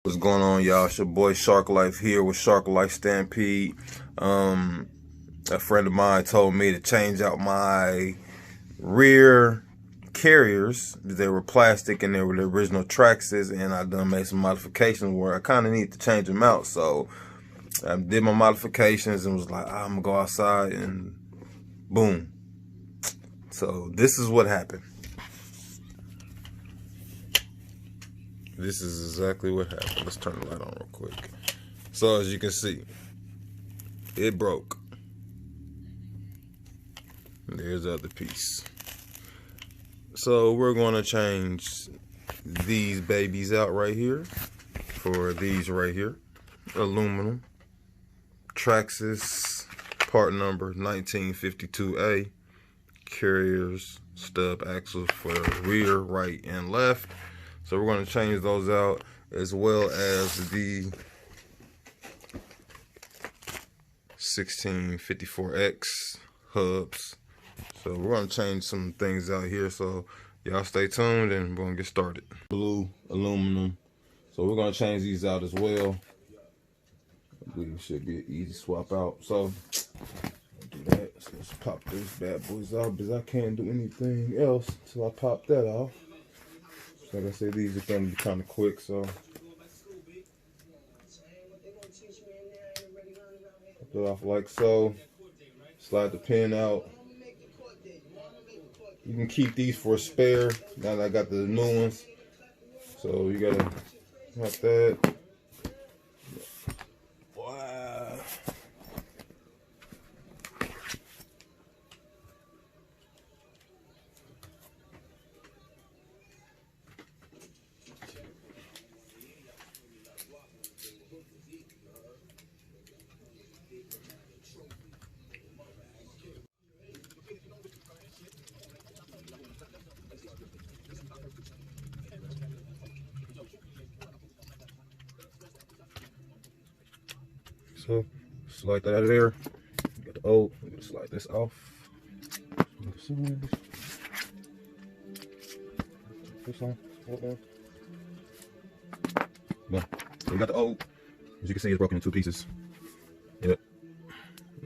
What's going on, y'all? It's your boy SharkLife here with SharkLife Stampede. A friend of mine told me to change out my rear carriers. They were plastic and they were the original Traxxas, and I done made some modifications where I kind of need to change them out. So I did my modifications and was like, I'm gonna go outside, and boom. So this is what happened. This is exactly what happened. Let's turn the light on real quick. So as you can see, it broke. And there's the other piece. So we're gonna change these babies out right here for these right here. Aluminum. Traxxas part number 1952A. Carriers, stub axles for rear, right, and left. So we're going to change those out, as well as the 1654X hubs. So we're going to change some things out here. So y'all stay tuned and we're going to get started. Blue, aluminum. So we're going to change these out as well. I believe it should be an easy swap out. So do that. So let's pop these bad boys out because I can't do anything else until I pop that off. Like I said, these are going to be kind of quick, so pop it off like so. Slide the pin out. You can keep these for a spare. Now that I got the new ones, so you gotta have that. Wow. So slide that out of there. Got the old. I'm gonna slide this off. This on. Hold on. Boom. So we got the old. As you can see, it's broken in two pieces. Yep.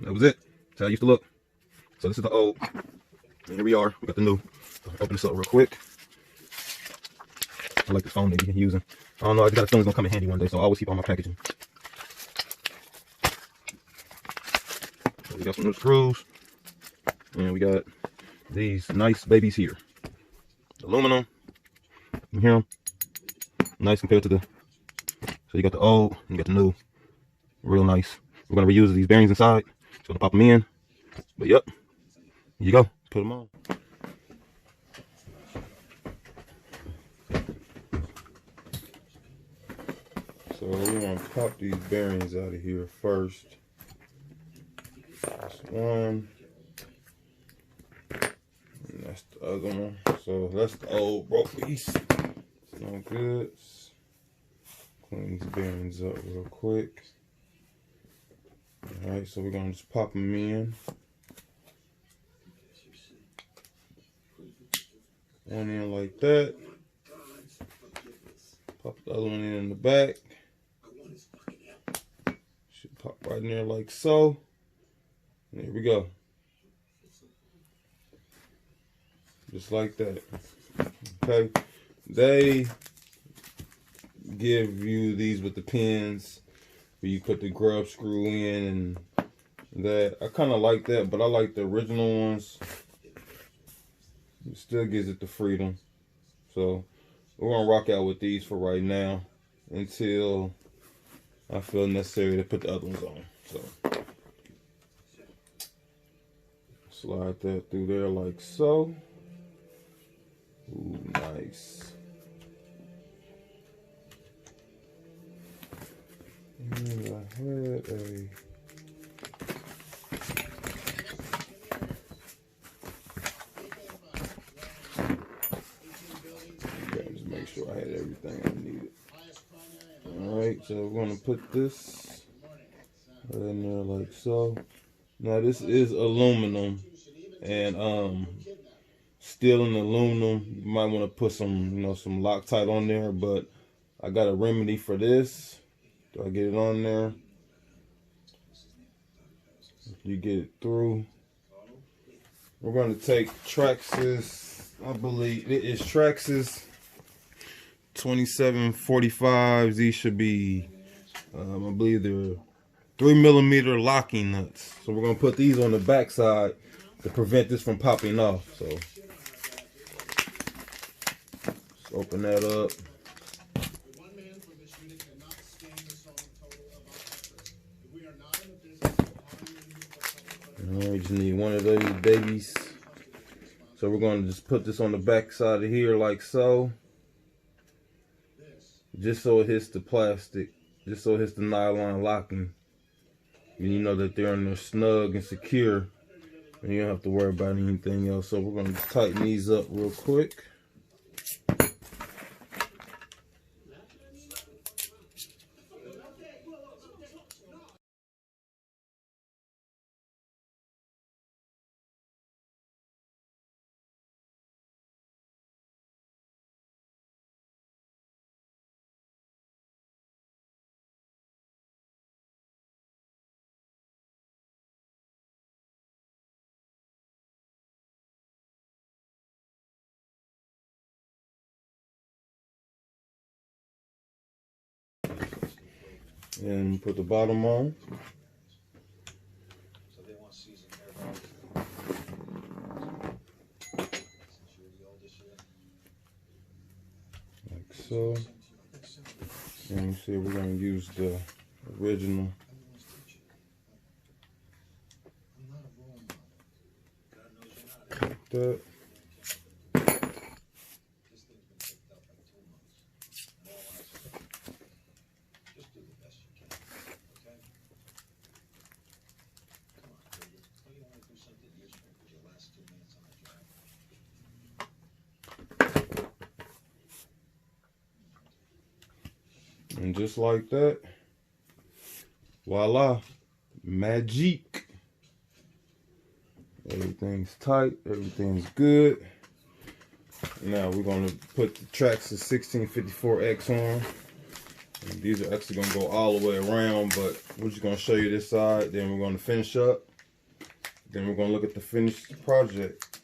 That was it. That's how it used to look. So this is the old. And here we are. We got the new. So open this up real quick. I like the phone that you can use. I don't know. I just got a feeling it's gonna come in handy one day, so I always keep all my packaging. We got some new screws, and we got these nice babies here. Aluminum, you hear them? Nice compared to the, so you got the old, and you got the new, real nice. We're gonna reuse these bearings inside, so gonna pop them in, but yep, here you go, put them on. So we're gonna pop these bearings out of here first. That's one, and that's the other one. So that's the old broke piece. It's no good. Clean these bearings up real quick. Alright, so we're gonna just pop them in. One in like that. Pop the other one in the back. Should pop right in there like so. There we go. Just like that. Okay. They give you these with the pins where you put the grub screw in and that. I kind of like that, but I like the original ones. It still gives it the freedom. So we're going to rock out with these for right now until I feel necessary to put the other ones on. So slide that through there like so. Ooh, nice. And I had a just make sure I had everything I needed. Alright, so we're gonna put this right in there like so. Now this is aluminum, and steel and aluminum, you might want to put some, some Loctite on there, but I got a remedy for this. Do I get it on there? You get it through. We're going to take Traxxas, I believe it is Traxxas 2745s. These should be, I believe they're 3mm locking nuts. So we're going to put these on the back side to prevent this from popping off. So let's open that up. We just need one of those babies. So we're going to just put this on the back side of here like so. Just so it hits the plastic. Just so it hits the nylon locking. And you know that they're in there snug and secure. And you don't have to worry about anything else. So we're going to just tighten these up real quick. And put the bottom on. Like so. And you see we're going to use the original. Like that. And just like that, voila, magic. Everything's tight, everything's good. Now we're going to put the Traxxas 1654X on. And these are actually going to go all the way around, but we're just going to show you this side, then we're going to finish up. Then we're going to look at the finished project.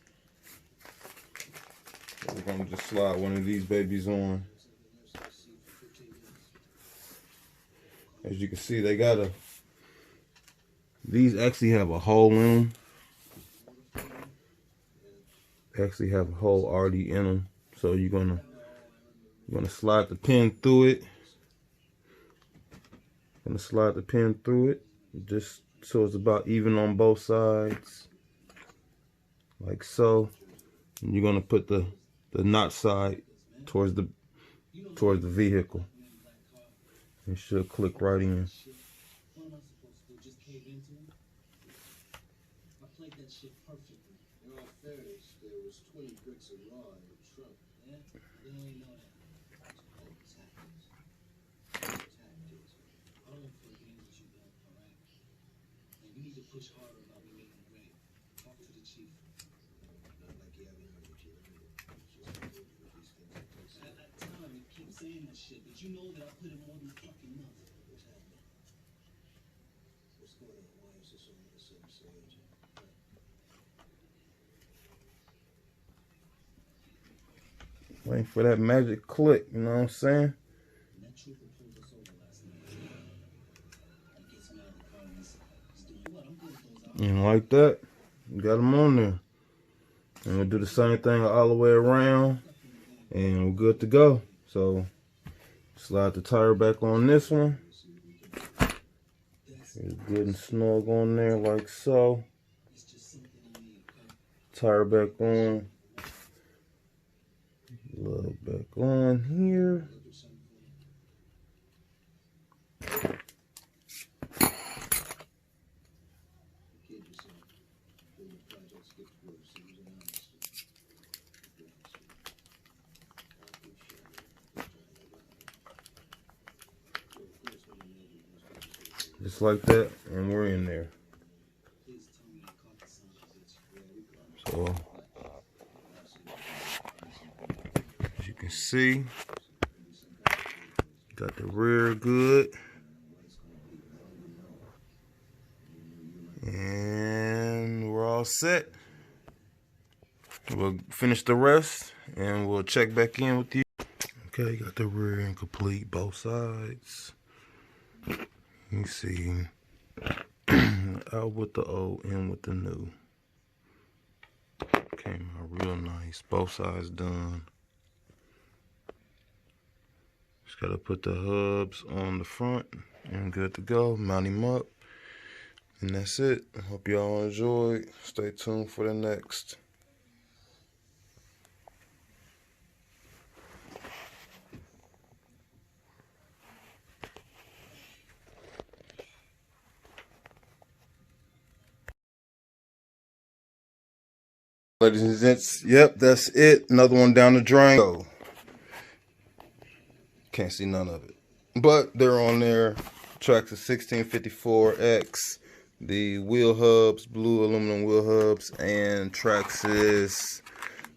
So we're going to just slide one of these babies on. As you can see, they got these actually have a hole in them. They actually have a hole already in them. So you're gonna slide the pin through it. Gonna slide the pin through it, just so it's about even on both sides, like so. And you're gonna put the knot side towards the vehicle. It should click right in. Saying that shit, but you know that I put in more than fucking enough. What's happening? What's going on? Why is this all of a sudden so urgent? Waiting for that magic click, you know what I'm saying? And like that, you got them on there. And we'll do the same thing all the way around, and we're good to go. So slide the tire back on this one. It's good and snug on there like so. Tire back on. Lug back on here. Just like that, and we're in there. So, as you can see, Got the rear good. And we're all set. We'll finish the rest and we'll check back in with you. Okay, got the rear end complete, both sides. You see, out with the old, in with the new. Came out real nice, both sides done. Just gotta put the hubs on the front and good to go. Mount him up. And that's it. I hope y'all enjoyed. Stay tuned for the next. Ladies and gents, yep, that's it. Another one down the drain. So, can't see none of it. But they're on there. Traxxas 1654X. The wheel hubs, blue aluminum wheel hubs, and Traxxas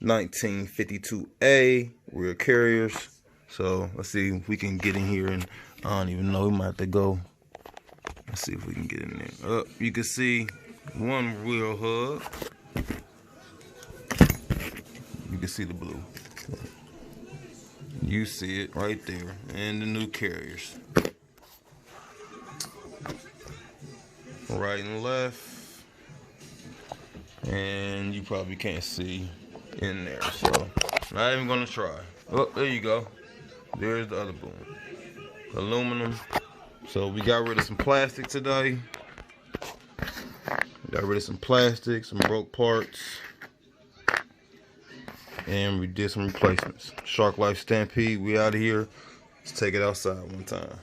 1952A rear carriers. So let's see if we can get in here, and I don't even know, we might have to go. Let's see if we can get in there. Up, you can see one wheel hub. You can see the blue. You see it right there, and the new carriers. Right and left, and you probably can't see in there, so not even gonna try. Oh, there you go. There's the other boom, aluminum. So we got rid of some plastic today. Got rid of some plastic, some broke parts, and we did some replacements. SharkLife Stampede, we out of here. Let's take it outside one time.